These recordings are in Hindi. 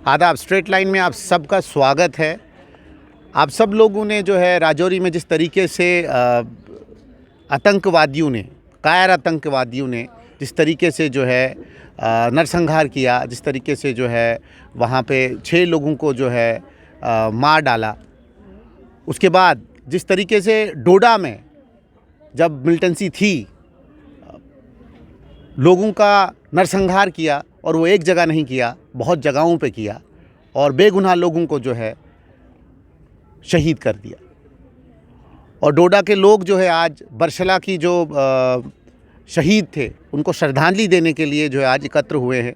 आदाब। स्ट्रेट लाइन में आप सबका स्वागत है। आप सब लोगों ने जो है राजौरी में जिस तरीके से आतंकवादियों ने, कायर आतंकवादियों ने जिस तरीके से जो है नरसंहार किया, जिस तरीके से जो है वहाँ पे 6 लोगों को जो है मार डाला, उसके बाद जिस तरीके से डोडा में जब मिलिटेंसी थी लोगों का नरसंहार किया, और वो एक जगह नहीं किया, बहुत जगहों पे किया और बेगुनाह लोगों को जो है शहीद कर दिया। और डोडा के लोग जो है आज बरशला की जो शहीद थे उनको श्रद्धांजलि देने के लिए जो है आज एकत्र हुए हैं।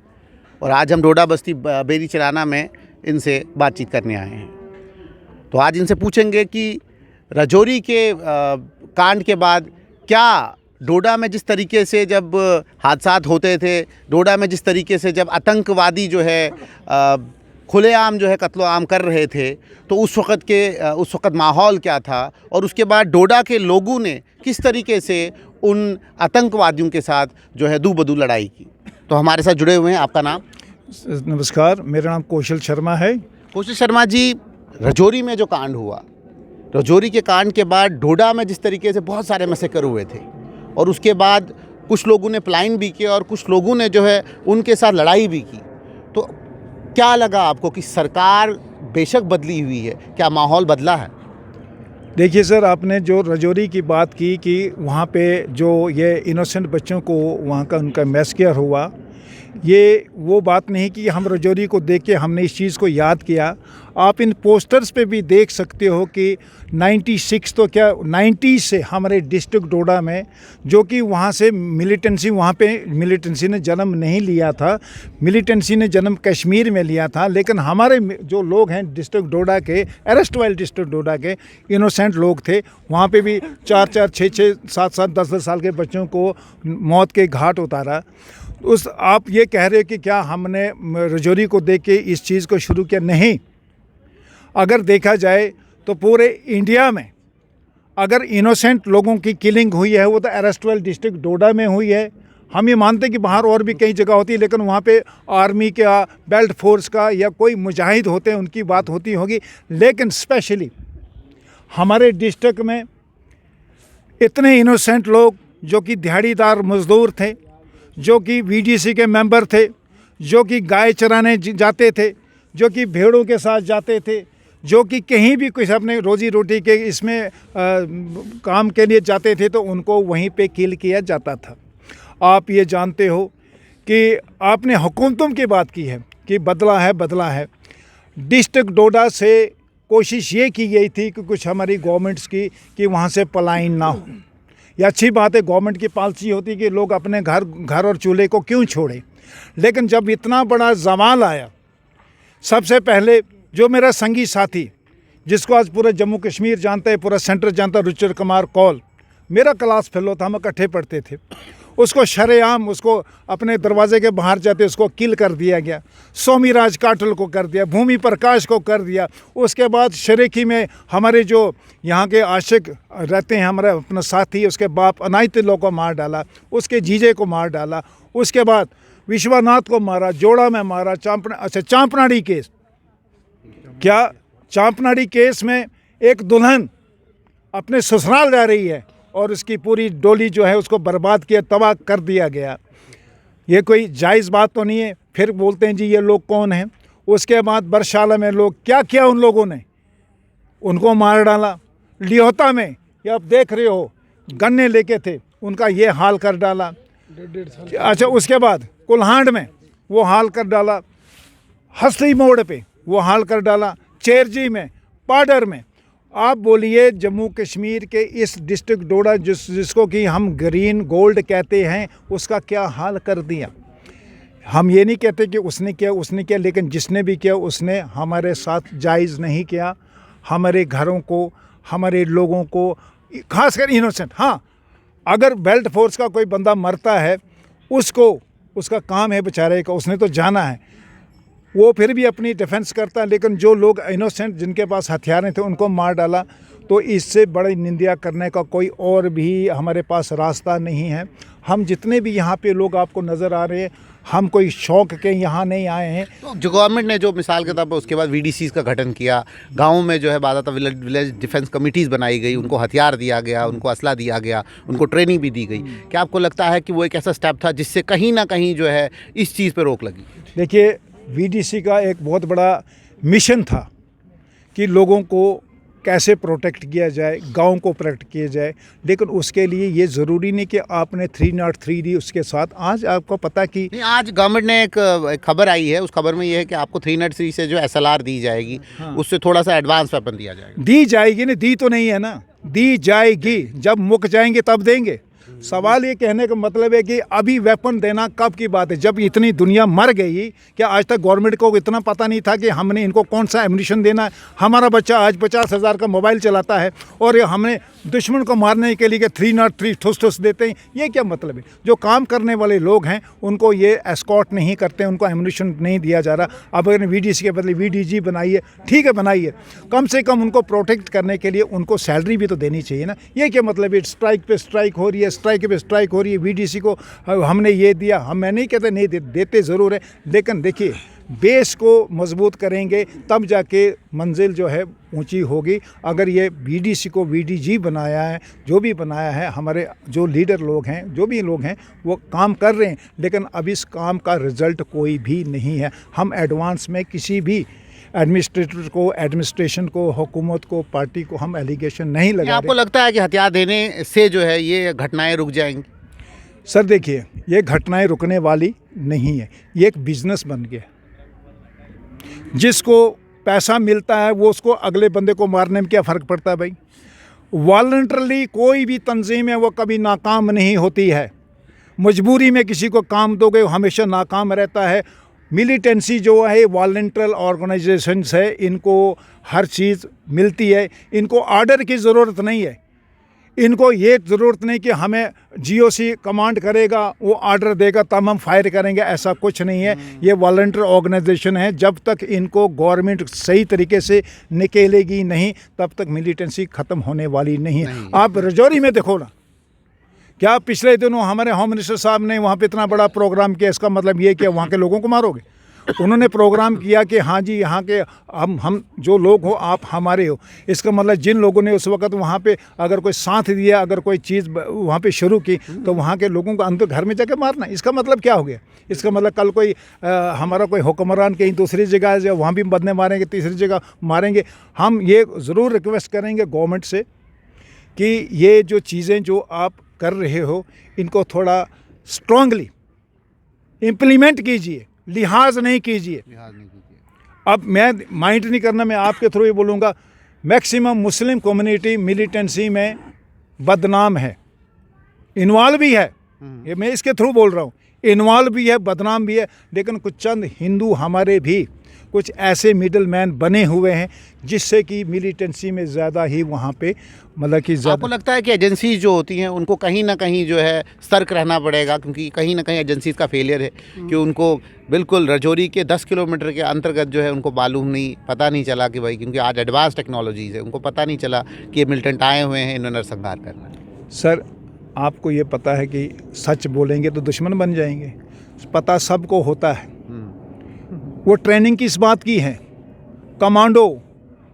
और आज हम डोडा बस्ती बेरी चराना में इनसे बातचीत करने आए हैं। तो आज इनसे पूछेंगे कि राजौरी के कांड के बाद क्या डोडा में जिस तरीके से जब हादसात होते थे, डोडा में जिस तरीके से जब आतंकवादी जो है खुलेआम जो है कत्लो-आम कर रहे थे, तो उस वक़्त माहौल क्या था, और उसके बाद डोडा के लोगों ने किस तरीके से उन आतंकवादियों के साथ जो है दू-बदू लड़ाई की। तो हमारे साथ जुड़े हुए हैं। आपका नाम? नमस्कार, मेरा नाम कौशल शर्मा है। कौशल शर्मा जी, राजौरी में जो कांड हुआ, राजौरी के कांड के बाद डोडा में जिस तरीके से बहुत सारे मैसेकर हुए थे, और उसके बाद कुछ लोगों ने पलायन भी किया और कुछ लोगों ने जो है उनके साथ लड़ाई भी की, तो क्या लगा आपको कि सरकार बेशक बदली हुई है, क्या माहौल बदला है? देखिए सर, आपने जो राजौरी की बात की कि वहाँ पे जो ये इनोसेंट बच्चों को वहाँ का उनका मैसकेयर हुआ, ये वो बात नहीं कि हम राजौरी को देख के हमने इस चीज़ को याद किया। आप इन पोस्टर्स पे भी देख सकते हो कि 96 तो क्या 90 से हमारे डिस्ट्रिक्ट डोडा में, जो कि वहाँ से मिलिटेंसी, वहाँ पे मिलिटेंसी ने जन्म नहीं लिया था, मिलिटेंसी ने जन्म कश्मीर में लिया था, लेकिन हमारे जो लोग हैं डिस्ट्रिक्ट डोडा के, अरेस्ट वाइल डिस्ट्रिक्ट डोडा के इनोसेंट लोग थे, वहाँ पे भी 4-4, 6-6, 7-7, 10-10 साल के बच्चों को मौत के घाट उतारा। आप ये कह रहे कि क्या हमने राजौरी को देख के इस चीज़ को शुरू किया? नहीं। अगर देखा जाए तो पूरे इंडिया में अगर इनोसेंट लोगों की किलिंग हुई है वो तो अरेस्ट वाइल डिस्ट्रिक्ट डोडा में हुई है। हम ये मानते हैं कि बाहर और भी कई जगह होती है, लेकिन वहाँ पे आर्मी का, बेल्ट फोर्स का या कोई मुजाहिद होते हैं, उनकी बात होती होगी। लेकिन स्पेशली हमारे डिस्ट्रिक्ट में इतने इनोसेंट लोग जो कि दिहाड़ीदार मजदूर थे, जो कि वीडीसी के मेंबर थे, जो कि गाय चराने जाते थे, जो कि भेड़ों के साथ जाते थे, जो कि कहीं भी कुछ अपने रोजी रोटी के इसमें काम के लिए जाते थे, तो उनको वहीं पे किल किया जाता था। आप ये जानते हो कि आपने हुकूमतों की बात की है कि बदला है। डिस्ट्रिक्ट डोडा से कोशिश ये की गई थी कि कुछ हमारी गवर्नमेंट्स की कि वहाँ से पलायन ना हो। ये अच्छी बात है, गवर्नमेंट की पॉलिसी होती है कि लोग अपने घर और चूल्हे को क्यों छोड़े। लेकिन जब इतना बड़ा जवाल आया, सबसे पहले जो मेरा संगी साथी, जिसको आज पूरा जम्मू कश्मीर जानता है, पूरा सेंटर जानता है, रुचिर कुमार कौल, मेरा क्लास फेलो था, हम इकट्ठे पढ़ते थे, उसको शरेआम, उसको अपने दरवाजे के बाहर जाते उसको किल कर दिया गया। सोमीराज काटल को कर दिया, भूमि प्रकाश को कर दिया। उसके बाद शरीकी में हमारे जो यहाँ के आशिक रहते हैं, हमारा अपना साथी, उसके बाप अनायतिल्लो को मार डाला, उसके जीजे को मार डाला। उसके बाद विश्वनाथ को मारा, जोड़ा में मारा, चांपनाड़ी केस, क्या चांपनाड़ी केस में एक दुल्हन अपने ससुराल जा रही है और उसकी पूरी डोली जो है उसको बर्बाद किया, तबाह कर दिया गया। ये कोई जायज़ बात तो नहीं है। फिर बोलते हैं जी ये लोग कौन हैं। उसके बाद बरशाला में लोग क्या किया, उन लोगों ने उनको मार डाला। लियोता में ये आप देख रहे हो, गन्ने लेके थे, उनका ये हाल कर डाला। अच्छा, उसके बाद कुल्हांड में वो हाल कर डाला, हसली मोड़ पे वो हाल कर डाला, चेरजी में, पाडर में। आप बोलिए जम्मू कश्मीर के इस डिस्ट्रिक्ट डोडा जिसको कि हम ग्रीन गोल्ड कहते हैं, उसका क्या हाल कर दिया। हम ये नहीं कहते कि उसने किया, लेकिन जिसने भी किया उसने हमारे साथ जायज़ नहीं किया। हमारे घरों को, हमारे लोगों को, खासकर इनोसेंट, हाँ, अगर बेल्ट फोर्स का कोई बंदा मरता है, उसका काम है बेचारे का, उसने तो जाना है, वो फिर भी अपनी डिफेंस करता है। लेकिन जो लोग इनोसेंट, जिनके पास हथियारें थे, उनको मार डाला। तो इससे बड़ी निंदा करने का कोई और भी हमारे पास रास्ता नहीं है। हम जितने भी यहाँ पे लोग आपको नज़र आ रहे हैं, हम कोई शौक के यहाँ नहीं आए हैं। तो जो गवर्नमेंट ने जो मिसाल के तौर पर उसके बाद VDCs का गठन किया, गाँव में जो है बाज़ाब्ता विलेज डिफेंस कमिटीज़ बनाई गई, उनको हथियार दिया गया, उनको असला दिया गया, उनको ट्रेनिंग भी दी गई, क्या आपको लगता है कि वो एक ऐसा स्टेप था जिससे कहीं ना कहीं जो है इस चीज़ पर रोक लगी? देखिए, VDC का एक बहुत बड़ा मिशन था कि लोगों को कैसे प्रोटेक्ट किया जाए, गांव को प्रोटेक्ट किया जाए, लेकिन उसके लिए ये ज़रूरी नहीं कि आपने 303 दी उसके साथ। आज आपको पता कि नहीं, आज गवर्नमेंट ने एक खबर आई है, उस खबर में ये है कि आपको 303 से जो SLR दी जाएगी, उससे थोड़ा सा एडवांस वेपन दिया जाएगा। दी जाएगी नहीं, दी तो नहीं है ना, दी जाएगी, जब मुक जाएंगे तब देंगे। सवाल ये कहने का मतलब है कि अभी वेपन देना कब की बात है, जब इतनी दुनिया मर गई। क्या आज तक गवर्नमेंट को इतना पता नहीं था कि हमने इनको कौन सा एम्यूनिशन देना है? हमारा बच्चा आज 50,000 का मोबाइल चलाता है और ये हमने दुश्मन को मारने के लिए 303 ठुस देते हैं। ये क्या मतलब है? जो काम करने वाले लोग हैं उनको ये एस्कॉर्ट नहीं करते, उनको एम्यूनिशन नहीं दिया जा रहा। अब अगर VDC के बदले VDG बनाइए, ठीक है बनाइए, कम से कम उनको प्रोटेक्ट करने के लिए उनको सैलरी भी तो देनी चाहिए ना। ये क्या मतलब है? स्ट्राइक पे स्ट्राइक हो रही है, स्ट्राइक पे स्ट्राइक हो रही है, VDC को हमने ये दिया, मैं नहीं कहते नहीं देते ज़रूर है, लेकिन देखिए बेस को मजबूत करेंगे तब जाके मंजिल जो है ऊंची होगी। अगर ये VDC को VDG बनाया है, जो भी बनाया है, हमारे जो लीडर लोग हैं, जो भी लोग हैं वो काम कर रहे हैं, लेकिन अब इस काम का रिज़ल्ट कोई भी नहीं है। हम एडवांस में किसी भी एडमिनिस्ट्रेशन को, हुकूमत को, पार्टी को हम एलिगेशन नहीं लगा रहे। आपको लगता है कि हथियार देने से जो है ये घटनाएं रुक जाएंगी? सर देखिए, ये घटनाएं रुकने वाली नहीं है, ये एक बिजनेस बन गया। जिसको पैसा मिलता है वो उसको अगले बंदे को मारने में क्या फ़र्क पड़ता है भाई? वॉलंटरली कोई भी तंजीम है वो कभी नाकाम नहीं होती है। मजबूरी में किसी को काम दोगे वो हमेशा नाकाम रहता है। मिलिटेंसी जो है वॉलंटरी ऑर्गेनाइजेशंस है, इनको हर चीज़ मिलती है, इनको ऑर्डर की ज़रूरत नहीं है। इनको ये ज़रूरत नहीं कि हमें GOC कमांड करेगा, वो ऑर्डर देगा तब हम फायर करेंगे, ऐसा कुछ नहीं है। ये वॉलंटरी ऑर्गेनाइजेशन है। जब तक इनको गवर्नमेंट सही तरीके से निकेलेगी नहीं तब तक मिलिटेंसी ख़त्म होने वाली नहीं है। आप रजौरी में देखो ना, क्या पिछले दिनों हमारे होम मिनिस्टर साहब ने वहाँ पे इतना बड़ा प्रोग्राम किया, इसका मतलब ये कि वहाँ के लोगों को मारोगे? उन्होंने प्रोग्राम किया कि हाँ जी यहाँ के हम जो लोग हो आप हमारे हो। इसका मतलब जिन लोगों ने उस वक़्त वहाँ पे अगर कोई साथ दिया, अगर कोई चीज़ वहाँ पे शुरू की, तो वहाँ के लोगों को अंदर घर में जाके मारना, इसका मतलब क्या हो गया? इसका मतलब कल कोई हमारा कोई हुक्मरान कहीं दूसरी जगह है, वहाँ भी बंदे मारेंगे, तीसरी जगह मारेंगे। हम ये ज़रूर रिक्वेस्ट करेंगे गवर्नमेंट से कि ये जो चीज़ें जो आप कर रहे हो इनको थोड़ा स्ट्रांगली इम्प्लीमेंट कीजिए, लिहाज नहीं कीजिए। अब मैं माइंड नहीं करना, मैं आपके थ्रू ही बोलूँगा, मैक्सिमम मुस्लिम कम्युनिटी मिलिटेंसी में बदनाम है, इन्वॉल्व भी है, ये मैं इसके थ्रू बोल रहा हूँ, इन्वॉल्व भी है, बदनाम भी है। लेकिन कुछ चंद हिंदू हमारे भी कुछ ऐसे मिडल मैन बने हुए हैं जिससे कि मिलिटेंसी में ज़्यादा ही वहाँ पे मतलब कि ज़्यादा। आपको लगता है कि एजेंसीज जो होती हैं उनको कहीं ना कहीं जो है सतर्क रहना पड़ेगा, क्योंकि कहीं ना कहीं एजेंसीज का फेलियर है कि उनको बिल्कुल रजौरी के 10 किलोमीटर के अंतर्गत जो है उनको मालूम नहीं, पता नहीं चला कि भाई, क्योंकि आज एडवांस टेक्नोलॉजीज़ है, उनको पता नहीं चला कि ये मिलिटेंट आए हुए हैं, इन्होंने नरसंहार करना है। सर आपको ये पता है कि सच बोलेंगे तो दुश्मन बन जाएंगे, पता सबको होता है। वो ट्रेनिंग किस बात की है? कमांडो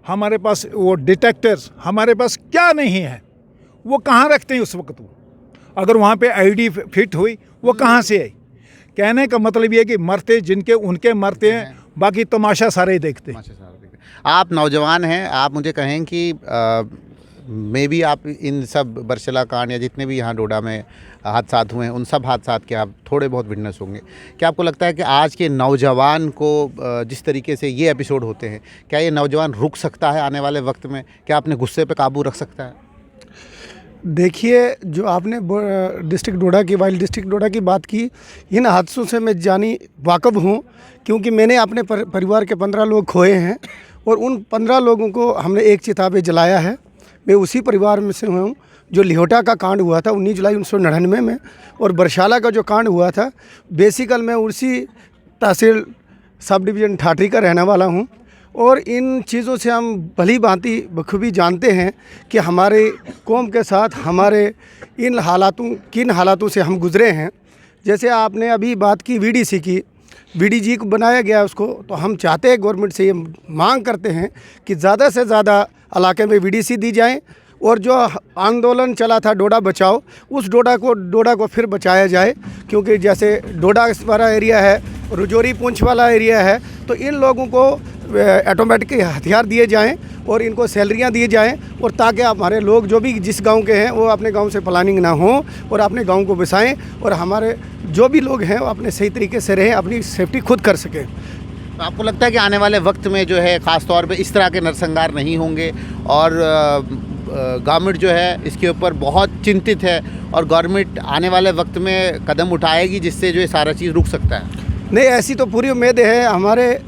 हमारे पास, वो डिटेक्टर्स हमारे पास क्या नहीं है? वो कहाँ रखते हैं उस वक्त? वो अगर वहाँ पे ID फिट हुई वो कहाँ से आई? कहने का मतलब ये कि मरते जिनके उनके मरते हैं, बाकी तमाशा सारे देखते हैं। आप नौजवान हैं, आप मुझे कहें कि मे भी आप इन सब बरशला कांड या जितने भी यहाँ डोडा में हादसा हुए हैं उन सब हादसा के आप थोड़े बहुत विटनेस होंगे। क्या आपको लगता है कि आज के नौजवान को जिस तरीके से ये एपिसोड होते हैं, क्या ये नौजवान रुक सकता है आने वाले वक्त में? क्या अपने गुस्से पे काबू रख सकता है? देखिए, जो आपने डिस्ट्रिक्ट डोडा की, वाइल्ड डिस्ट्रिक्ट डोडा की बात की, इन हादसों से मैं जानी वाकफ़ हूँ, क्योंकि मैंने अपने परिवार के 15 लोग खोए हैं और उन 15 लोगों को हमने एक चिता पे जलाया है। मैं उसी परिवार में से हूँ जो लिहोटा का कांड हुआ था 19 जुलाई 1999 में, और बरशाला का जो कांड हुआ था, बेसिकल मैं उसी तहसील सब डिवीज़न ठाठरी का रहने वाला हूँ। और इन चीज़ों से हम भली भांति बखूबी जानते हैं कि हमारे कौम के साथ हमारे किन हालातों से हम गुज़रे हैं। जैसे आपने अभी बात की वीडीसी की, वीडीजी को बनाया गया उसको, तो हम चाहते हैं गवर्नमेंट से ये मांग करते हैं कि ज़्यादा से ज़्यादा इलाके में वीडीसी दी जाए और जो आंदोलन चला था डोडा बचाओ, उस डोडा को फिर बचाया जाए। क्योंकि जैसे डोडा वाला एरिया है, रजौरी पुंछ वाला एरिया है, तो इन लोगों को ऑटोमेटिक हथियार दिए जाएं और इनको सैलरियां दी जाएं, और ताकि हमारे लोग जो भी जिस गांव के हैं वो अपने गांव से प्लानिंग ना हो और अपने गांव को बसाएं, और हमारे जो भी लोग हैं वो अपने सही तरीके से रहें, अपनी सेफ्टी खुद कर सकें। तो आपको लगता है कि आने वाले वक्त में जो है ख़ास तौर पे इस तरह के नरसंहार नहीं होंगे और गवर्नमेंट जो है इसके ऊपर बहुत चिंतित है और गवर्नमेंट आने वाले वक्त में कदम उठाएगी जिससे जो ये सारा चीज़ रुक सकता है? नहीं, ऐसी तो पूरी उम्मीद है हमारे,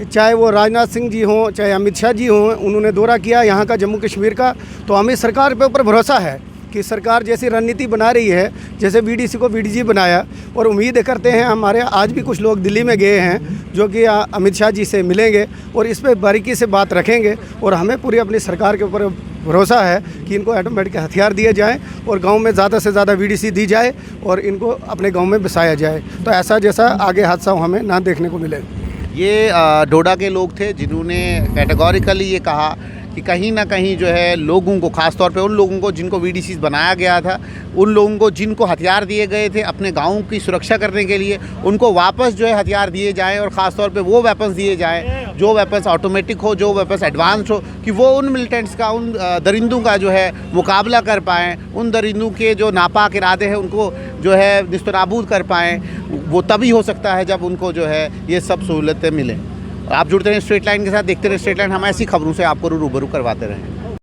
चाहे वो राजनाथ सिंह जी हों, चाहे अमित शाह जी हों, उन्होंने दौरा किया यहाँ का जम्मू कश्मीर का, तो हमें सरकार पे ऊपर भरोसा है कि सरकार जैसी रणनीति बना रही है, जैसे वीडीसी को वीडीजी बनाया, और उम्मीद करते हैं हमारे आज भी कुछ लोग दिल्ली में गए हैं जो कि अमित शाह जी से मिलेंगे और इस पर बारीकी से बात रखेंगे, और हमें पूरी अपनी सरकार के ऊपर भरोसा है कि इनको ऑटोमेटिक हथियार दिए जाएं और गांव में ज़्यादा से ज़्यादा वीडीसी दी जाए और इनको अपने गांव में बसाया जाए, तो ऐसा जैसा आगे हादसा हमें ना देखने को मिले। ये डोडा के लोग थे जिन्होंने कैटेगोरिकली ये कहा कि कहीं ना कहीं जो है लोगों को, ख़ास तौर पे उन लोगों को जिनको वीडीसी बनाया गया था, उन लोगों को जिनको हथियार दिए गए थे अपने गाँव की सुरक्षा करने के लिए, उनको वापस जो है हथियार दिए जाएं और ख़ास तौर पे वो वेपन्स दिए जाएं जो वेपन्स ऑटोमेटिक हो, जो वेपन्स एडवांस्ड हो, कि वो उन मिलिटेंट्स का, उन दरिंदों का जो है मुकाबला कर पाएँ, उन दरिंदों के जो नापाक इरादे हैं उनको जो है निस्तनाबूद कर पाएँ। वो तभी हो सकता है जब उनको जो है ये सब सहूलतें मिलें। आप जुड़ते रहें स्ट्रेट लाइन के साथ, देखते रहें स्ट्रेट लाइन, हम ऐसी खबरों से आपको रूबरू करवाते रहें।